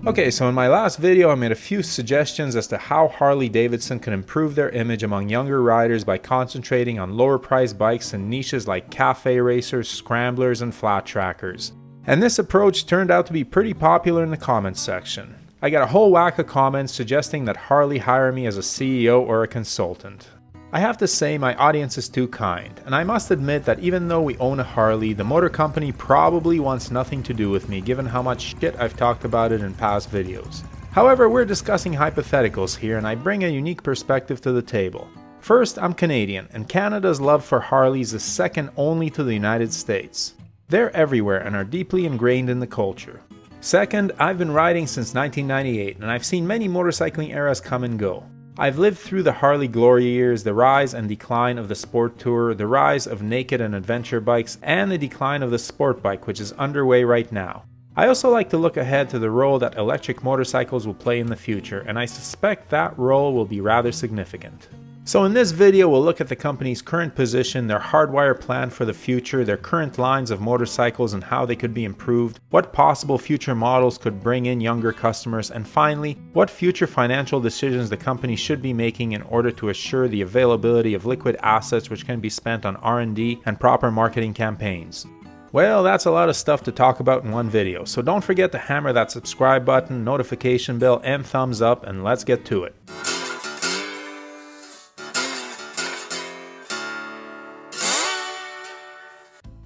Okay, so in my last video I made a few suggestions as to how Harley Davidson can improve their image among younger riders by concentrating on lower priced bikes in niches like cafe racers, scramblers, and flat trackers. And this approach turned out to be pretty popular in the comments section. I got a whole whack of comments suggesting that Harley hire me as a CEO or a consultant. I have to say my audience is too kind, and I must admit that even though we own a Harley, the motor company probably wants nothing to do with me given how much shit I've talked about it in past videos. However, we're discussing hypotheticals here and I bring a unique perspective to the table. First, I'm Canadian, and Canada's love for Harleys is second only to the United States. They're everywhere and are deeply ingrained in the culture. Second, I've been riding since 1998 and I've seen many motorcycling eras come and go. I've lived through the Harley glory years, the rise and decline of the sport tour, the rise of naked and adventure bikes, and the decline of the sport bike, which is underway right now. I also like to look ahead to the role that electric motorcycles will play in the future, and I suspect that role will be rather significant. So in this video we'll look at the company's current position, their hardwire plan for the future, their current lines of motorcycles and how they could be improved, what possible future models could bring in younger customers, and finally, what future financial decisions the company should be making in order to assure the availability of liquid assets which can be spent on R&D and proper marketing campaigns. Well, that's a lot of stuff to talk about in one video, so don't forget to hammer that subscribe button, notification bell, and thumbs up, and let's get to it.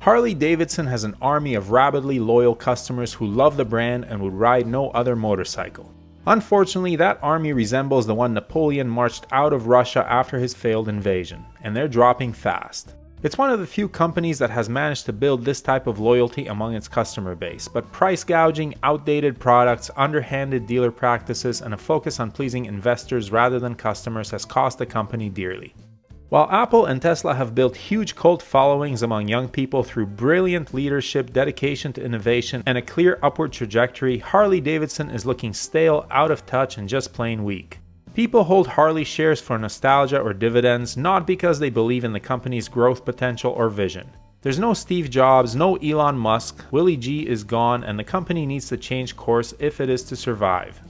Harley Davidson has an army of rabidly loyal customers who love the brand and would ride no other motorcycle. Unfortunately, that army resembles the one Napoleon marched out of Russia after his failed invasion, and they're dropping fast. It's one of the few companies that has managed to build this type of loyalty among its customer base, but price gouging, outdated products, underhanded dealer practices, and a focus on pleasing investors rather than customers has cost the company dearly. While Apple and Tesla have built huge cult followings among young people through brilliant leadership, dedication to innovation, and a clear upward trajectory, Harley Davidson is looking stale, out of touch, and just plain weak. People hold Harley shares for nostalgia or dividends, not because they believe in the company's growth potential or vision. There's no Steve Jobs, no Elon Musk, Willie G is gone, and the company needs to change course if it is to survive.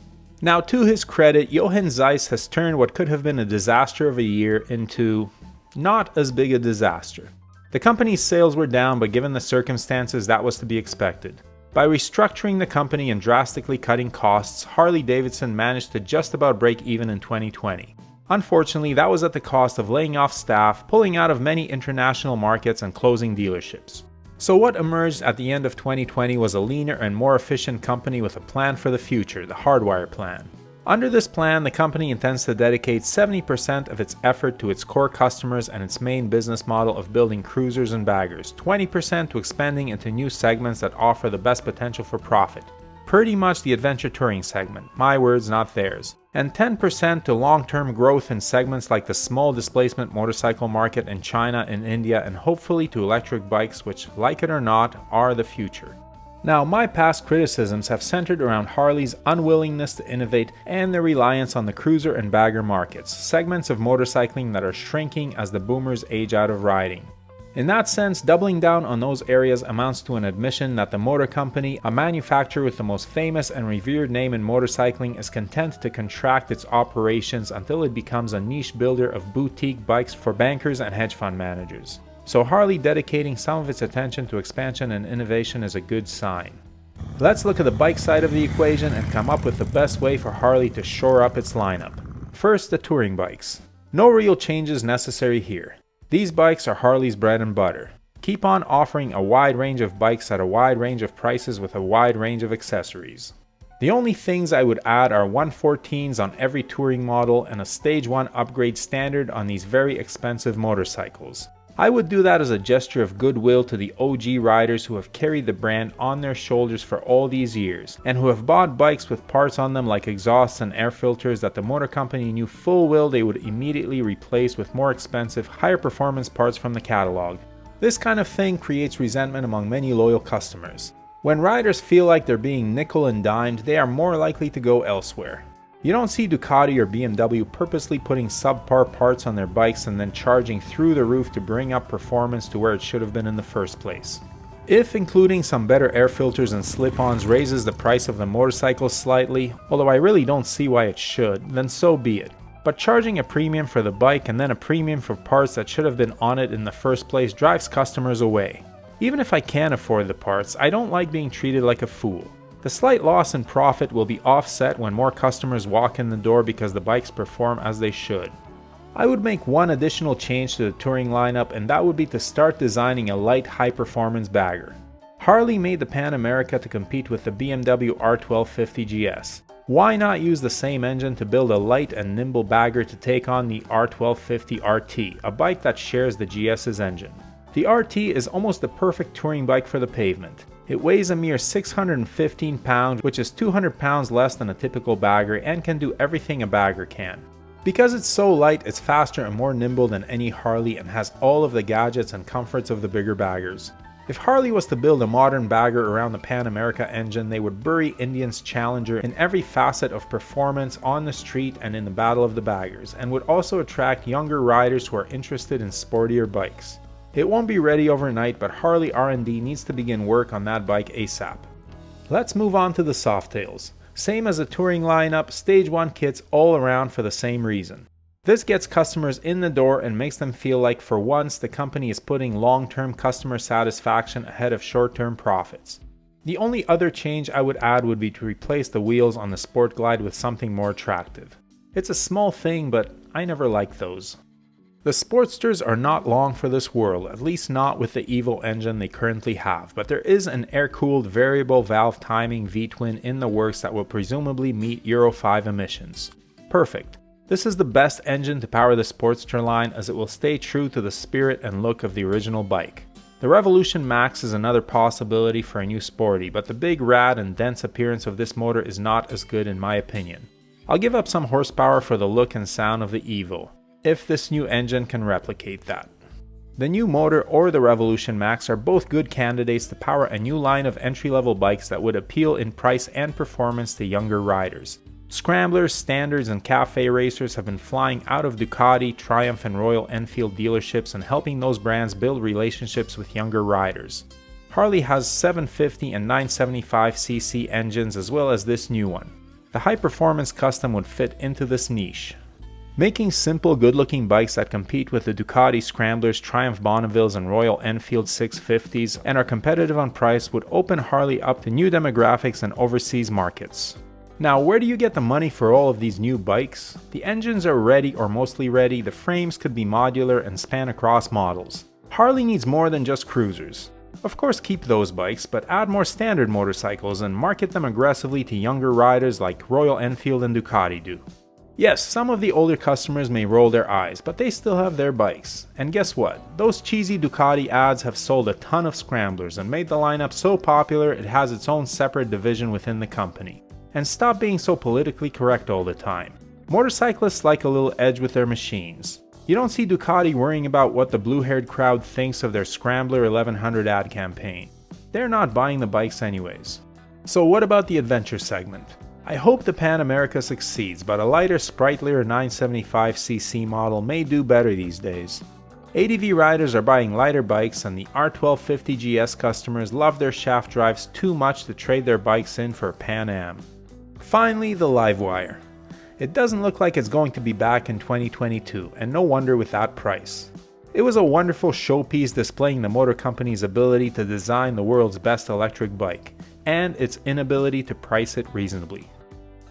Now, to his credit, Jochen Zeiss has turned what could have been a disaster of a year into not as big a disaster. The company's sales were down, but given the circumstances, that was to be expected. By restructuring the company and drastically cutting costs, Harley Davidson managed to just about break even in 2020. Unfortunately, that was at the cost of laying off staff, pulling out of many international markets, and closing dealerships. So what emerged at the end of 2020 was a leaner and more efficient company with a plan for the future, the Hardwire plan. Under this plan, the company intends to dedicate 70% of its effort to its core customers and its main business model of building cruisers and baggers, 20% to expanding into new segments that offer the best potential for profit. Pretty much the adventure touring segment, my words not theirs, and 10% to long-term growth in segments like the small displacement motorcycle market in China and India, and hopefully to electric bikes, which, like it or not, are the future. Now, my past criticisms have centered around Harley's unwillingness to innovate and their reliance on the cruiser and bagger markets, segments of motorcycling that are shrinking as the boomers age out of riding. In that sense, doubling down on those areas amounts to an admission that the motor company, a manufacturer with the most famous and revered name in motorcycling, is content to contract its operations until it becomes a niche builder of boutique bikes for bankers and hedge fund managers. So Harley dedicating some of its attention to expansion and innovation is a good sign. Let's look at the bike side of the equation and come up with the best way for Harley to shore up its lineup. First, the touring bikes. No real changes necessary here. These bikes are Harley's bread and butter. Keep on offering a wide range of bikes at a wide range of prices with a wide range of accessories. The only things I would add are 114s on every touring model and a Stage 1 upgrade standard on these very expensive motorcycles. I would do that as a gesture of goodwill to the OG riders who have carried the brand on their shoulders for all these years, and who have bought bikes with parts on them like exhausts and air filters that the motor company knew full well they would immediately replace with more expensive, higher performance parts from the catalog. This kind of thing creates resentment among many loyal customers. When riders feel like they're being nickel and dimed, they are more likely to go elsewhere. You don't see Ducati or BMW purposely putting subpar parts on their bikes and then charging through the roof to bring up performance to where it should have been in the first place. If including some better air filters and slip-ons raises the price of the motorcycle slightly, although I really don't see why it should, then so be it. But charging a premium for the bike and then a premium for parts that should have been on it in the first place drives customers away. Even if I can afford the parts, I don't like being treated like a fool. The slight loss in profit will be offset when more customers walk in the door because the bikes perform as they should. I would make one additional change to the touring lineup, and that would be to start designing a light high-performance bagger. Harley made the Pan America to compete with the BMW R1250 GS. Why not use the same engine to build a light and nimble bagger to take on the R1250 RT, a bike that shares the GS's engine? The RT is almost the perfect touring bike for the pavement. It weighs a mere 615 pounds, which is 200 pounds less than a typical bagger, and can do everything a bagger can. Because it's so light, it's faster and more nimble than any Harley and has all of the gadgets and comforts of the bigger baggers. If Harley was to build a modern bagger around the Pan America engine, they would bury Indian's Challenger in every facet of performance on the street and in the battle of the baggers, and would also attract younger riders who are interested in sportier bikes. It won't be ready overnight, but Harley R&D needs to begin work on that bike ASAP. Let's move on to the Softails. Same as the touring lineup, Stage 1 kits all around for the same reason. This gets customers in the door and makes them feel like for once the company is putting long-term customer satisfaction ahead of short-term profits. The only other change I would add would be to replace the wheels on the Sport Glide with something more attractive. It's a small thing, but I never liked those. The Sportsters are not long for this world, at least not with the Evo engine they currently have, but there is an air-cooled variable valve timing V-twin in the works that will presumably meet Euro 5 emissions. Perfect. This is the best engine to power the Sportster line, as it will stay true to the spirit and look of the original bike. The Revolution Max is another possibility for a new sporty, but the big rad and dense appearance of this motor is not as good in my opinion. I'll give up some horsepower for the look and sound of the Evo, if this new engine can replicate that. The new motor or the Revolution Max are both good candidates to power a new line of entry-level bikes that would appeal in price and performance to younger riders. Scramblers, Standards, and Cafe racers have been flying out of Ducati, Triumph, and Royal Enfield dealerships and helping those brands build relationships with younger riders. Harley has 750 and 975cc engines as well as this new one. The high-performance custom would fit into this niche. Making simple, good-looking bikes that compete with the Ducati Scramblers, Triumph Bonnevilles, and Royal Enfield 650s and are competitive on price would open Harley up to new demographics and overseas markets. Now, where do you get the money for all of these new bikes? The engines are ready or mostly ready, the frames could be modular and span across models. Harley needs more than just cruisers. Of course, keep those bikes, but add more standard motorcycles and market them aggressively to younger riders like Royal Enfield and Ducati do. Yes, some of the older customers may roll their eyes, but they still have their bikes. And guess what? Those cheesy Ducati ads have sold a ton of Scramblers and made the lineup so popular it has its own separate division within the company. And stop being so politically correct all the time. Motorcyclists like a little edge with their machines. You don't see Ducati worrying about what the blue-haired crowd thinks of their Scrambler 1100 ad campaign. They're not buying the bikes anyways. So what about the adventure segment? I hope the Pan America succeeds, but a lighter, sprightlier 975cc model may do better these days. ADV riders are buying lighter bikes, and the R1250 GS customers love their shaft drives too much to trade their bikes in for a Pan Am. Finally, the Livewire. It doesn't look like it's going to be back in 2022, and no wonder with that price. It was a wonderful showpiece displaying the motor company's ability to design the world's best electric bike, and its inability to price it reasonably.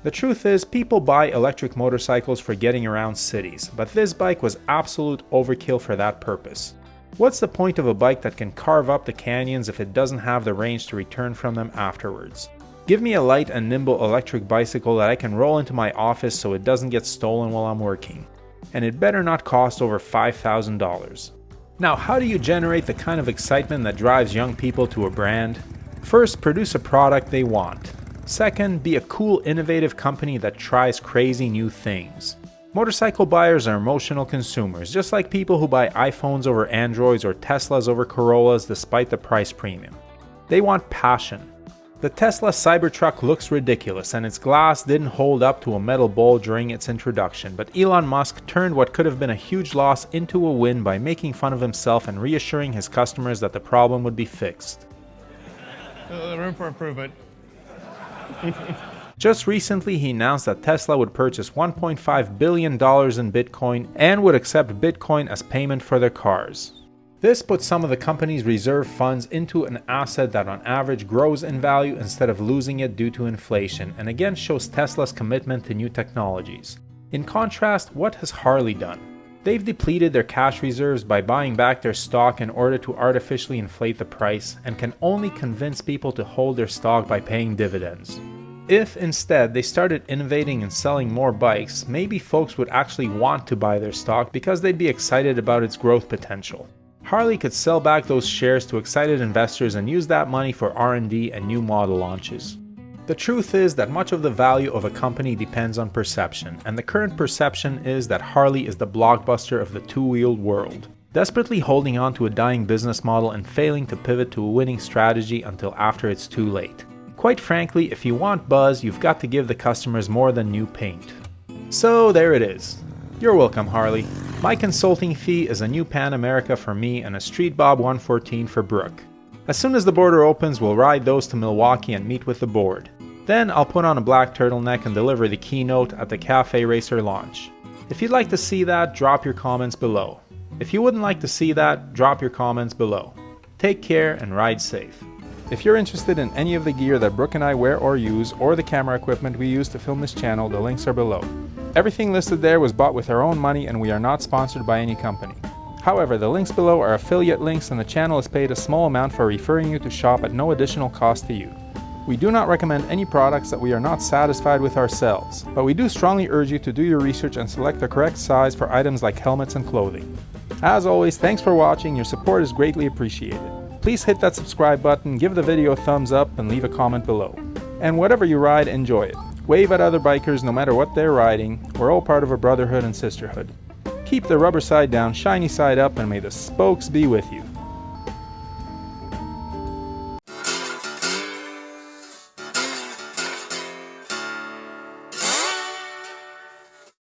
The truth is, people buy electric motorcycles for getting around cities, but this bike was absolute overkill for that purpose. What's the point of a bike that can carve up the canyons if it doesn't have the range to return from them afterwards? Give me a light and nimble electric bicycle that I can roll into my office so it doesn't get stolen while I'm working. And it better not cost over $5,000. Now, how do you generate the kind of excitement that drives young people to a brand? First, produce a product they want. Second, be a cool, innovative company that tries crazy new things. Motorcycle buyers are emotional consumers, just like people who buy iPhones over Androids or Teslas over Corollas despite the price premium. They want passion. The Tesla Cybertruck looks ridiculous, and its glass didn't hold up to a metal bowl during its introduction, but Elon Musk turned what could have been a huge loss into a win by making fun of himself and reassuring his customers that the problem would be fixed. Room for improvement. Just recently, he announced that Tesla would purchase $1.5 billion in Bitcoin and would accept Bitcoin as payment for their cars. This puts some of the company's reserve funds into an asset that on average grows in value instead of losing it due to inflation, and again shows Tesla's commitment to new technologies. In contrast, what has Harley done? They've depleted their cash reserves by buying back their stock in order to artificially inflate the price, and can only convince people to hold their stock by paying dividends. If instead they started innovating and selling more bikes, maybe folks would actually want to buy their stock because they'd be excited about its growth potential. Harley could sell back those shares to excited investors and use that money for R&D and new model launches. The truth is that much of the value of a company depends on perception, and the current perception is that Harley is the blockbuster of the two-wheeled world, desperately holding on to a dying business model and failing to pivot to a winning strategy until after it's too late. Quite frankly, if you want buzz, you've got to give the customers more than new paint. So there it is. You're welcome, Harley. My consulting fee is a new Pan America for me and a Street Bob 114 for Brooke. As soon as the border opens, we'll ride those to Milwaukee and meet with the board. Then I'll put on a black turtleneck and deliver the keynote at the Cafe Racer launch. If you'd like to see that, drop your comments below. If you wouldn't like to see that, drop your comments below. Take care and ride safe. If you're interested in any of the gear that Brooke and I wear or use, or the camera equipment we use to film this channel, the links are below. Everything listed there was bought with our own money and we are not sponsored by any company. However, the links below are affiliate links and the channel is paid a small amount for referring you to shop at no additional cost to you. We do not recommend any products that we are not satisfied with ourselves, but we do strongly urge you to do your research and select the correct size for items like helmets and clothing. As always, thanks for watching, your support is greatly appreciated. Please hit that subscribe button, give the video a thumbs up, and leave a comment below. And whatever you ride, enjoy it. Wave at other bikers no matter what they're riding. We're all part of a brotherhood and sisterhood. Keep the rubber side down, shiny side up, and may the spokes be with you.